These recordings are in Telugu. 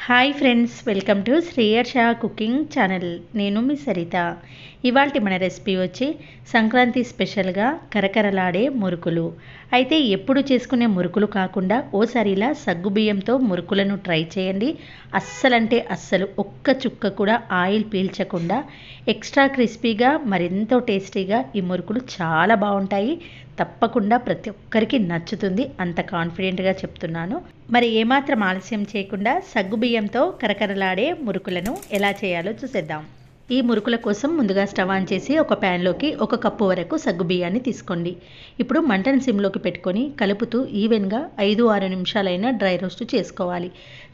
Hi friends, welcome to Sriyarsha cooking channel. నేను మీ సరిత. ఇవాళ మన రెసిపీ వచ్చి సంక్రాంతి స్పెషల్గా కరకరలాడే మురుకులు. అయితే ఎప్పుడు చేసుకునే మురుకులు కాకుండా ఓసారి ఇలా సగ్గుబియ్యంతో మురుకులను ట్రై చేయండి. అస్సలంటే అస్సలు ఒక్క చుక్క కూడా ఆయిల్ పీల్చకుండా ఎక్స్ట్రా క్రిస్పీగా మరెంతో టేస్టీగా ఈ మురుకులు చాలా బాగుంటాయి. తప్పకుండా ప్రతి ఒక్కరికి నచ్చుతుంది, అంత కాన్ఫిడెంట్గా చెప్తున్నాను. మరి ఏమాత్రం ఆలస్యం చేయకుండా సగ్గుబియ్యంతో కరకరలాడే మురుకులను ఎలా చేయాలో చూసేద్దాం. ఈ మురుకుల కోసం ముందుగా స్టవ్ ఆన్ చేసి ఒక ప్యాన్లోకి 1 కప్పు వరకు సగ్గుబియ్యాన్ని తీసుకోండి. ఇప్పుడు మంటను సిమ్లోకి పెట్టుకొని కలుపుతూ ఈవెన్గా 5-6 నిమిషాలైనా డ్రై రోస్ట్ చేసుకోవాలి.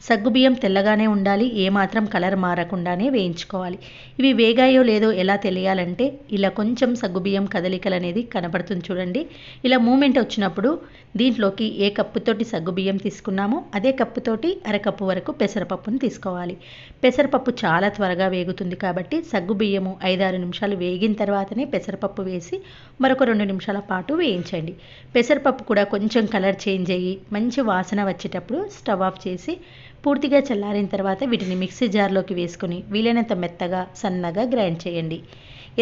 సగ్గుబియ్యం తెల్లగానే ఉండాలి, ఏమాత్రం కలర్ మారకుండానే వేయించుకోవాలి. ఇవి వేగాయో లేదో ఎలా తెలియాలంటే ఇలా కొంచెం సగ్గుబియ్యం కదలికలు అనేది కనపడుతుంది చూడండి. ఇలా మూమెంట్ వచ్చినప్పుడు దీంట్లోకి ఏ కప్పుతోటి సగ్గుబియ్యం తీసుకున్నామో అదే కప్పుతోటి 1/2 కప్పు వరకు పెసరపప్పును తీసుకోవాలి. పెసరపప్పు చాలా త్వరగా వేగుతుంది కాబట్టి సగ్గుబియ్యము 5-6 నిమిషాలు వేగిన తర్వాతనే పెసరపప్పు వేసి మరొక 2 నిమిషాల పాటు వేయించండి. పెసరపప్పు కూడా కొంచెం కలర్ చేంజ్ అయ్యి మంచి వాసన వచ్చేటప్పుడు స్టవ్ ఆఫ్ చేసి పూర్తిగా చల్లారిన తర్వాత వీటిని మిక్సీ జార్లోకి వేసుకొని వీలైనంత మెత్తగా సన్నగా గ్రైండ్ చేయండి.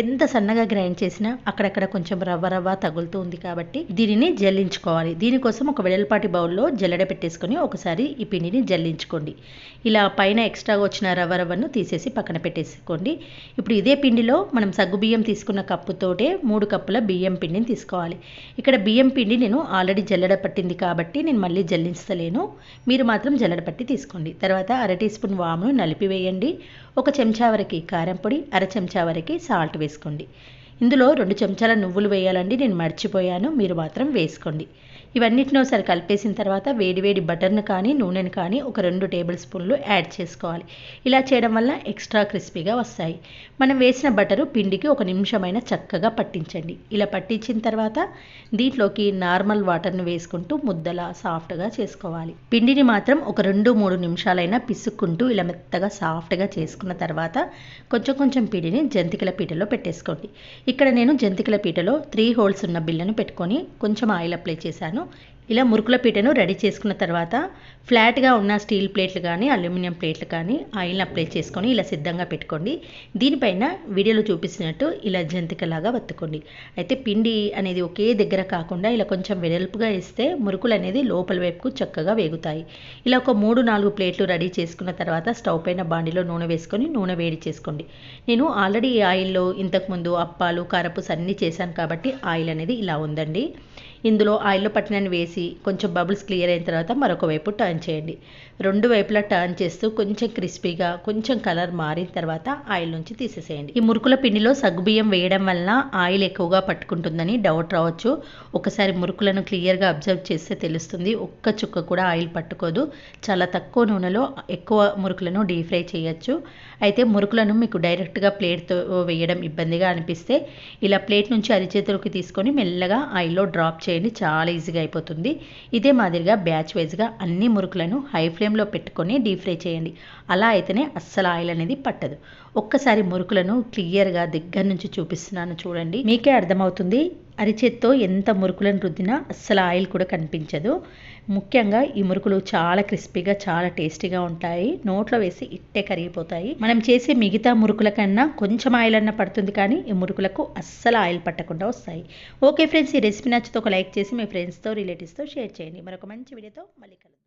ఎంత సన్నగా గ్రైండ్ చేసినా అక్కడక్కడ కొంచెం రవ్వ తగులుతూ ఉంది కాబట్టి దీనిని జల్లించుకోవాలి. దీనికోసం ఒక వెడల్పాటి బౌల్లో జల్లెడ పెట్టేసుకొని ఒకసారి ఈ పిండిని జల్లించుకోండి. ఇలా పైన ఎక్స్ట్రాగా వచ్చిన రవ్వను తీసేసి పక్కన పెట్టేసుకోండి. ఇప్పుడు ఇదే పిండిలో మనం సగ్గుబియ్యం తీసుకున్న కప్పుతోటే 3 కప్పుల బియ్యం పిండిని తీసుకోవాలి. ఇక్కడ బియ్యం పిండి నేను ఆల్రెడీ జల్లెడ పట్టింది కాబట్టి నేను మళ్ళీ జల్లించలేను, మీరు మాత్రం జల్లెడ పట్టి తీసుకోండి. తర్వాత 1/2 టీ స్పూన్ వామును నలిపివేయండి. 1 చెంచా వరకు కారం పొడి, 1/2 చెంచా వరకు సాల్ట్ వేసుకోండి. ఇందులో 2 చెంచాల నువ్వులు వేయాలండి, నేను మర్చిపోయాను, మీరు మాత్రం వేసుకోండి. ఇవన్నిటిని ఒకసారి కలిపేసిన తర్వాత వేడివేడి బటర్ను కానీ నూనెను కానీ ఒక 2 టేబుల్ స్పూన్లు యాడ్ చేసుకోవాలి. ఇలా చేయడం వల్ల ఎక్స్ట్రా క్రిస్పీగా వస్తాయి. మనం వేసిన బటరు పిండికి 1 నిమిషమైనా చక్కగా పట్టించండి. ఇలా పట్టించిన తర్వాత దీంట్లోకి నార్మల్ వాటర్ను వేసుకుంటూ ముద్దలా సాఫ్ట్గా చేసుకోవాలి. పిండిని మాత్రం ఒక 2-3 నిమిషాలైనా పిసుక్కుంటూ ఇలా మెత్తగా సాఫ్ట్గా చేసుకున్న తర్వాత కొంచెం పిండిని జంతికల పీటలో పెట్టేసుకోండి. ఇక్కడ నేను జంతికల పీటలో 3 హోల్స్ ఉన్న బిళ్ళను పెట్టుకొని కొంచెం ఆయిల్ అప్లై చేశాను. ఇలా మురుకుల పీటను రెడీ చేసుకున్న తర్వాత ఫ్లాట్గా ఉన్న స్టీల్ ప్లేట్లు కానీ అల్యూమినియం ప్లేట్లు కానీ ఆయిల్ని అప్లై చేసుకొని ఇలా సిద్ధంగా పెట్టుకోండి. దీనిపైన వీడియోలో చూపిస్తున్నట్టు ఇలా జంతికలాగా వత్తుకోండి. అయితే పిండి అనేది ఒకే దగ్గర కాకుండా ఇలా కొంచెం వెడల్పుగా వేస్తే మురుకులు అనేది లోపల వైపుకు చక్కగా వేగుతాయి. ఇలా ఒక 3-4 ప్లేట్లు రెడీ చేసుకున్న తర్వాత స్టవ్ పైన బాండిలో నూనె వేసుకొని నూనె వేడి చేసుకోండి. నేను ఆల్రెడీ ఈ ఆయిల్లో ఇంతకుముందు అప్పాలు కారపూస అన్నీ చేశాను కాబట్టి ఆయిల్ అనేది ఇలా ఉందండి. ఇందులో ఆయిల్లో పట్టినని వేసి కొంచెం బబుల్స్ క్లియర్ అయిన తర్వాత మరొక వైపు టర్న్ చేయండి. 2 వైపులా టర్న్ చేస్తూ కొంచెం క్రిస్పీగా కొంచెం కలర్ మారిన తర్వాత ఆయిల్ నుంచి తీసేసేయండి. ఈ మురుకుల పిండిలో సగ్గుబియ్యం వేయడం వలన ఆయిల్ ఎక్కువగా పట్టుకుంటుందని డౌట్ రావచ్చు. ఒకసారి మురుకులను క్లియర్గా అబ్జర్వ్ చేస్తే తెలుస్తుంది. ఒక్క చుక్క కూడా ఆయిల్ పట్టుకోదు. చాలా తక్కువ నూనెలో ఎక్కువ మురుకులను డీప్ ఫ్రై చేయొచ్చు. అయితే మురుకులను మీకు డైరెక్ట్గా ప్లేట్తో వేయడం ఇబ్బందిగా అనిపిస్తే ఇలా ప్లేట్ నుంచి అరిచేతులకి తీసుకొని మెల్లగా ఆయిల్లో డ్రాప్ చేయండి, చాలా ఈజీగా అయిపోతుంది. ఇదే మాదిరిగా బ్యాచ్ వైజ్గా అన్ని మురుకులను హై ఫ్లేమ్లో పెట్టుకొని డీప్ ఫ్రై చేయండి. అలా అయితేనే అస్సలు ఆయిల్ అనేది పట్టదు. ఒక్కసారి మురుకులను క్లియర్గా దగ్గర నుంచి చూపిస్తున్నాను చూడండి, మీకే అర్థమవుతుంది. అరిచేత్తో ఎంత మురుకులను రుద్దినా అస్సలు ఆయిల్ కూడా కనిపించదు. ముఖ్యంగా ఈ మురుకులు చాలా క్రిస్పీగా చాలా టేస్టీగా ఉంటాయి. నోట్లో వేసి ఇట్టే కరిగిపోతాయి. మనం చేసే మిగతా మురుకుల కన్నా కొంచెం ఆయిల్ అన్న పడుతుంది, కానీ ఈ మురుకులకు అస్సలు ఆయిల్ పట్టకుండా వస్తాయి. ఓకే ఫ్రెండ్స్, ఈ రెసిపీ నచ్చితే ఒక లైక్ చేసి మీ ఫ్రెండ్స్తో రిలేటివ్స్తో షేర్ చేయండి. మరొక మంచి వీడియోతో మళ్ళీ కలుద్దాం.